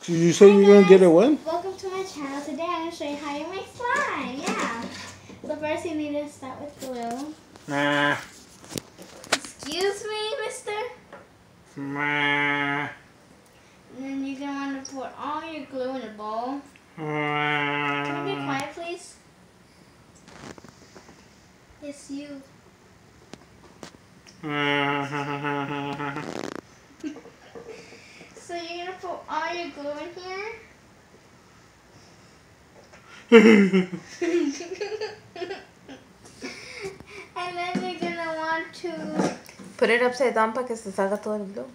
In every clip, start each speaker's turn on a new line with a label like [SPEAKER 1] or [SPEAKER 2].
[SPEAKER 1] You say you're gonna get it when?
[SPEAKER 2] Welcome to my channel. Today I'm gonna show you how you make slime. Yeah. So first you need to start with glue.
[SPEAKER 1] Nah.
[SPEAKER 2] Excuse me, mister?
[SPEAKER 1] Nah.
[SPEAKER 2] And then you're gonna want to pour all your glue in a bowl. Can you be quiet, please? Yes, you. So you're gonna put all your glue in here. And then you're gonna want to
[SPEAKER 3] put it upside down para que se salga todo el glue.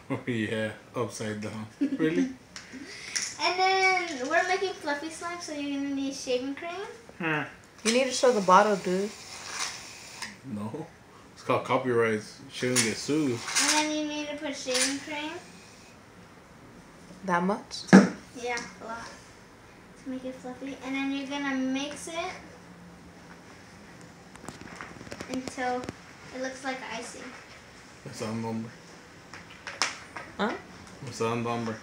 [SPEAKER 1] Oh yeah, upside down. Really?
[SPEAKER 2] And then we're making fluffy slime, so you're gonna need shaving cream.
[SPEAKER 3] You need to show the bottle, dude.
[SPEAKER 1] No. It's called copyrights. Shouldn't get sued.
[SPEAKER 2] And then you need to put shaving cream.
[SPEAKER 3] That much?
[SPEAKER 2] Yeah, a lot. To make it fluffy. And then you're gonna mix it until it looks like icing.
[SPEAKER 1] What's that number?
[SPEAKER 3] Huh?
[SPEAKER 1] What's that number?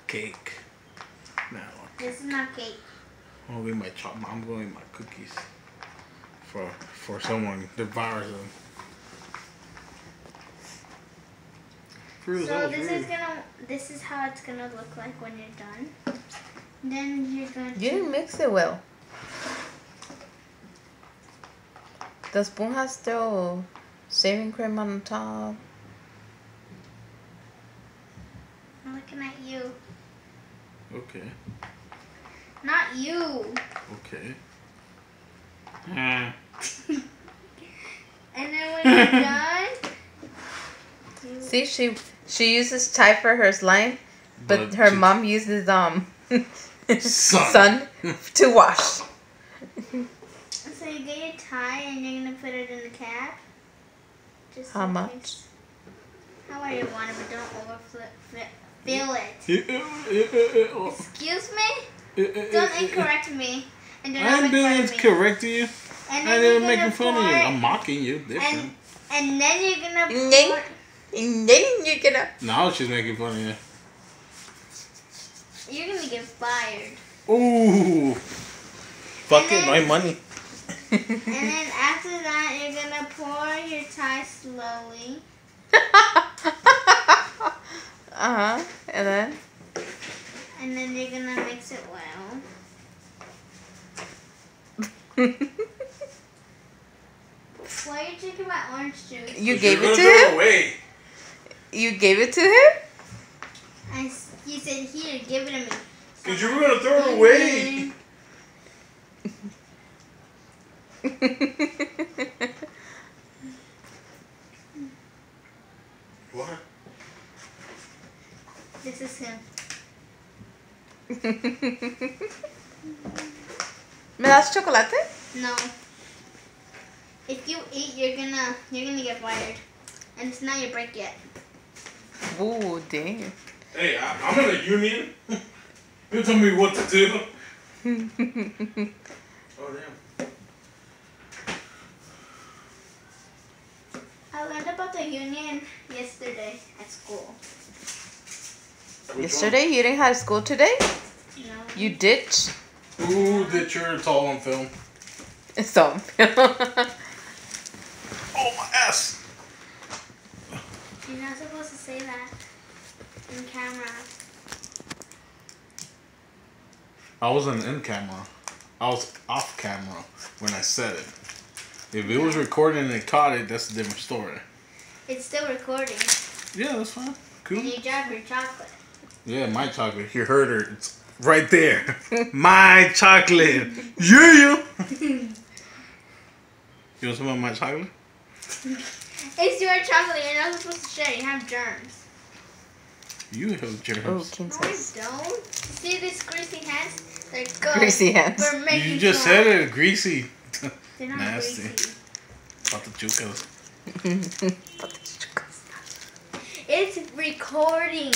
[SPEAKER 1] Cake. No.
[SPEAKER 2] This is not cake.
[SPEAKER 1] I'm gonna eat my I'm gonna eat my cookies. For someone devours them.
[SPEAKER 2] So this is how it's gonna look like when you're done. Then you're going to...
[SPEAKER 3] You didn't mix it well. The spoon has still shaving cream on top.
[SPEAKER 2] I'm looking at you.
[SPEAKER 1] Okay.
[SPEAKER 2] Not you.
[SPEAKER 1] Okay.
[SPEAKER 2] And then when you're done...
[SPEAKER 3] See, she uses Chai for her slime, but her mom uses sun to wash.
[SPEAKER 2] So you get your tie and you're gonna put it in the cap. Just
[SPEAKER 3] how much?
[SPEAKER 2] However you want it, but don't fill it. Excuse me? Don't incorrect me. And do not
[SPEAKER 1] I'm doing correct to you.
[SPEAKER 2] And
[SPEAKER 1] I didn't make fun of you. I'm mocking you. Different.
[SPEAKER 2] And then you're gonna pour...
[SPEAKER 3] And then you're gonna...
[SPEAKER 1] Now she's making fun of you.
[SPEAKER 2] You're gonna get fired.
[SPEAKER 1] Ooh. Fuck it, my money.
[SPEAKER 2] And then after that, you're gonna pour your tie slowly.
[SPEAKER 3] And then?
[SPEAKER 2] And then you're gonna mix it well. Why are you drinking my orange juice?
[SPEAKER 3] You gave it to him?
[SPEAKER 1] Away.
[SPEAKER 3] You gave it to him?
[SPEAKER 2] You said, here, give it to me.
[SPEAKER 1] Because you were going to throw it away. What?
[SPEAKER 2] This is him.
[SPEAKER 3] ¿Me das chocolate?
[SPEAKER 2] No. If you eat, you're gonna get fired. And it's not your break yet.
[SPEAKER 3] Ooh, damn.
[SPEAKER 1] Hey, I'm in a union. You tell me what to do. Oh, damn.
[SPEAKER 2] I learned about the union yesterday at school.
[SPEAKER 3] Yesterday? You didn't have school today?
[SPEAKER 2] No.
[SPEAKER 3] You ditched?
[SPEAKER 1] Who did your tall on film?
[SPEAKER 3] So.
[SPEAKER 1] Oh, my ass.
[SPEAKER 2] You're not supposed to say that in camera.
[SPEAKER 1] I wasn't in camera. I was off camera when I said it. If it was recording and it caught it, that's a different story.
[SPEAKER 2] It's still recording.
[SPEAKER 1] Yeah, that's fine. Cool.
[SPEAKER 2] And you dropped your chocolate.
[SPEAKER 1] Yeah, my chocolate. You heard her. It's right there. My chocolate. Yeah. You want some of my chocolate?
[SPEAKER 2] It's your chocolate. You're not supposed to share. You have germs.
[SPEAKER 1] You have germs.
[SPEAKER 3] Oh,
[SPEAKER 2] No,
[SPEAKER 3] King
[SPEAKER 2] I
[SPEAKER 3] says.
[SPEAKER 2] don't. See these greasy hands? They're good.
[SPEAKER 3] Greasy hands.
[SPEAKER 2] For making
[SPEAKER 1] You just
[SPEAKER 2] slime.
[SPEAKER 1] said it. Greasy.
[SPEAKER 2] They're not
[SPEAKER 1] Nasty.
[SPEAKER 2] greasy.
[SPEAKER 1] Patachucas.
[SPEAKER 2] It's recording.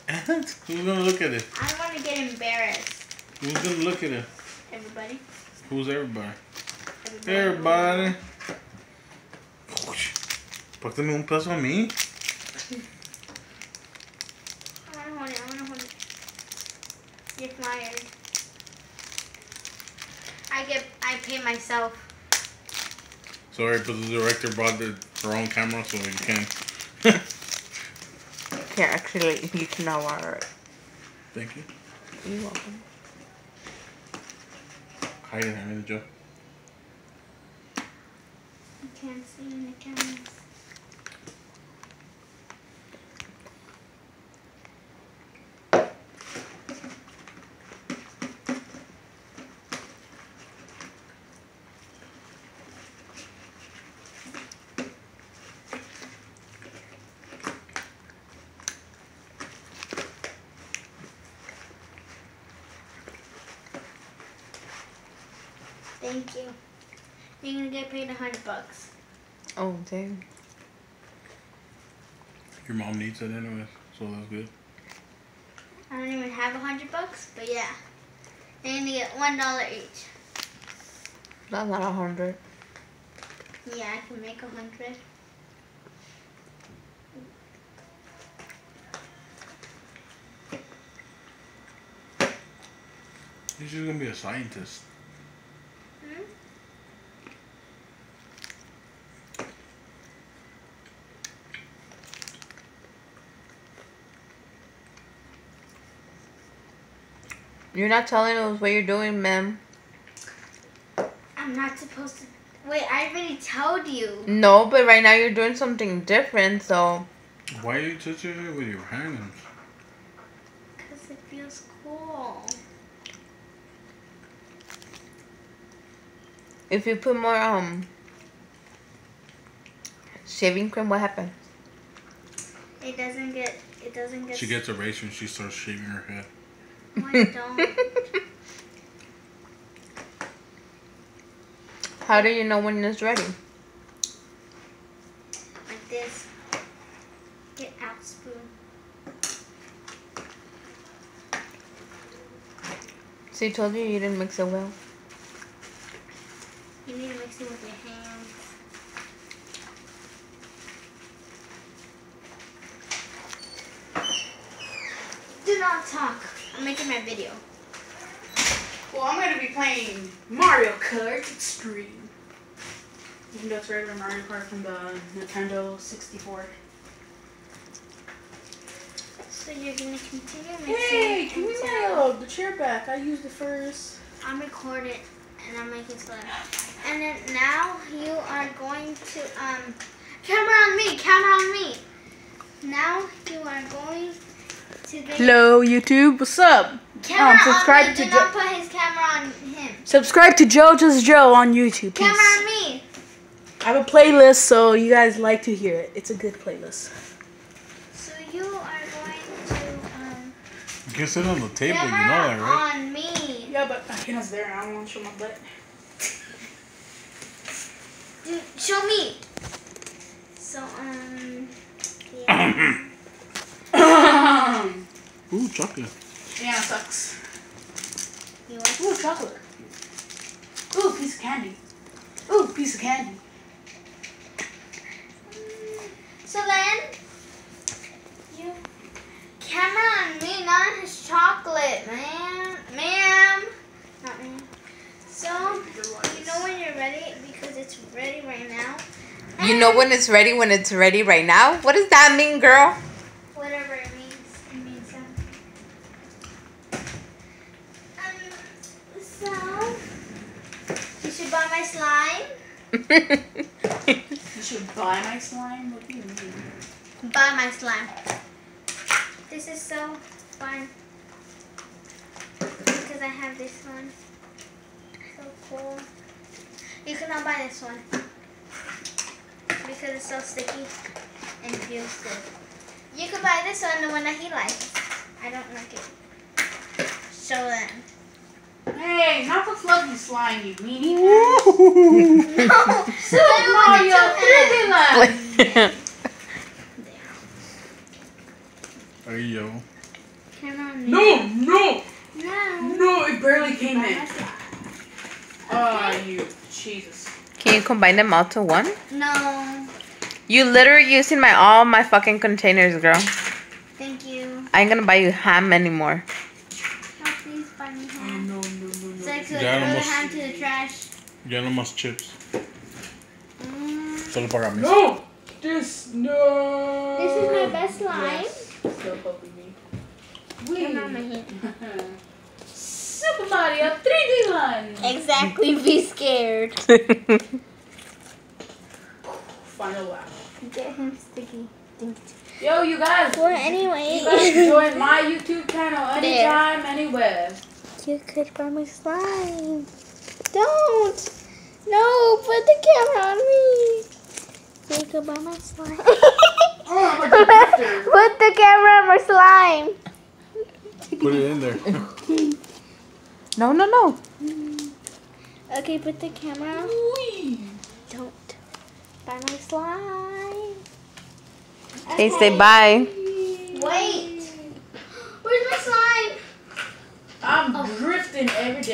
[SPEAKER 1] And who's gonna look at it?
[SPEAKER 2] I don't want to get embarrassed.
[SPEAKER 1] Who's gonna look at it?
[SPEAKER 2] Everybody.
[SPEAKER 1] Who's everybody? Everybody. Págame un peso a mí.
[SPEAKER 2] I wanna hold it. You're fired. I pay myself.
[SPEAKER 1] Sorry, but the director brought her own camera, so you can.
[SPEAKER 3] Yeah, actually, you can now order it.
[SPEAKER 1] Thank you.
[SPEAKER 3] You're welcome.
[SPEAKER 1] Hide it, hand it, Joe.
[SPEAKER 2] You can't see in the camera. Thank you. You're gonna get paid $100.
[SPEAKER 3] Oh, dang.
[SPEAKER 1] Your mom needs it anyway, so that's good.
[SPEAKER 2] I don't even have $100, but yeah. You're gonna get $1 each.
[SPEAKER 3] That's not 100.
[SPEAKER 2] Yeah, I can make 100.
[SPEAKER 1] You're just gonna be a scientist.
[SPEAKER 2] Hmm?
[SPEAKER 3] You're not telling us what you're doing, ma'am.
[SPEAKER 2] I'm not supposed to. Wait, I already told you.
[SPEAKER 3] No, but right now you're doing something different, so.
[SPEAKER 1] Why are you touching it with your hands?
[SPEAKER 2] Because it feels cool.
[SPEAKER 3] If you put more shaving cream, what happens?
[SPEAKER 2] It doesn't get.
[SPEAKER 1] She gets erased when she starts shaving her head.
[SPEAKER 2] No, I don't.
[SPEAKER 3] How do you know when it's ready?
[SPEAKER 2] Like this. Get out, spoon.
[SPEAKER 3] So you told you didn't mix it well.
[SPEAKER 2] You need to mix it with your hands. Do not talk. I'm making my video.
[SPEAKER 4] Well, I'm going to be playing Mario Kart Extreme. Even though it's regular Mario Kart from the Nintendo 64.
[SPEAKER 2] So you're going to continue mixing.
[SPEAKER 4] Hey, give me the chair back. I used it first.
[SPEAKER 2] I'm recording and I'm making slow. And then now you are going to camera on me. Now you are going to get
[SPEAKER 4] Hello, YouTube. What's up?
[SPEAKER 2] camera
[SPEAKER 4] subscribe
[SPEAKER 2] on me.
[SPEAKER 4] to
[SPEAKER 2] Do not put his camera on him.
[SPEAKER 4] Subscribe to Joe Just Joe on YouTube, please.
[SPEAKER 2] Camera on me.
[SPEAKER 4] I have a playlist, so you guys like to hear it. It's a good playlist.
[SPEAKER 2] So you are going to
[SPEAKER 1] You can sit on the table, you know
[SPEAKER 2] camera
[SPEAKER 1] that, right?
[SPEAKER 2] on me.
[SPEAKER 4] Yeah, but my camera's there. I don't want to show my butt.
[SPEAKER 2] Dude, show me. So yeah.
[SPEAKER 1] Ooh, chocolate.
[SPEAKER 4] Yeah, sucks.
[SPEAKER 2] You want
[SPEAKER 4] Ooh, chocolate. Ooh, piece of candy. Ooh, piece of candy.
[SPEAKER 2] So then, you camera on me, not on his chocolate, ma'am, not me. So you know when you're ready because it's ready right now.
[SPEAKER 3] You know when it's ready right now? What does that mean, girl?
[SPEAKER 2] Whatever it means that. So you should buy my slime.
[SPEAKER 4] You should buy my slime? What do you mean?
[SPEAKER 2] Buy my slime. This is so fun because I have this one. So cool. You cannot buy this one because it's so sticky and feels good. You can buy this one, the one that he likes. I don't like it. Show them.
[SPEAKER 4] Hey, not the fluffy slime, you meanie.
[SPEAKER 2] No, so
[SPEAKER 4] Mario,
[SPEAKER 1] Hey, yo.
[SPEAKER 2] Camera on me.
[SPEAKER 4] No,
[SPEAKER 2] No.
[SPEAKER 4] it barely came in. Oh, you Jesus.
[SPEAKER 3] Can you combine them all to one?
[SPEAKER 2] No.
[SPEAKER 3] You literally using all my fucking containers, girl.
[SPEAKER 2] Thank you.
[SPEAKER 3] I ain't gonna buy you ham anymore.
[SPEAKER 2] Oh, please buy me ham.
[SPEAKER 4] No.
[SPEAKER 2] It's like so
[SPEAKER 1] Ya
[SPEAKER 2] throw the
[SPEAKER 1] nomás-
[SPEAKER 2] ham to the trash.
[SPEAKER 1] Ya no más chips.
[SPEAKER 2] Mm.
[SPEAKER 1] Solo para mí.
[SPEAKER 4] No! No!
[SPEAKER 2] This is my best slime.
[SPEAKER 4] Still helping me.
[SPEAKER 2] Come on, my hand.
[SPEAKER 4] Super Mario 3D Land!
[SPEAKER 2] Exactly, be scared.
[SPEAKER 4] Final lap.
[SPEAKER 2] Get him sticky.
[SPEAKER 4] Yo, you guys!
[SPEAKER 2] Well, anyway.
[SPEAKER 4] You guys can join my YouTube channel anytime, anywhere.
[SPEAKER 2] You could buy my slime. Don't. No, put the camera on me. You could buy my slime.
[SPEAKER 4] Oh, I'm a drifter.
[SPEAKER 2] Put the camera on my slime.
[SPEAKER 1] Put it in there.
[SPEAKER 3] No.
[SPEAKER 2] Okay, put the camera.
[SPEAKER 4] Wee.
[SPEAKER 2] Don't buy my slime.
[SPEAKER 3] Okay, say bye.
[SPEAKER 2] Wait. Where's my slime?
[SPEAKER 4] I'm drifting every day.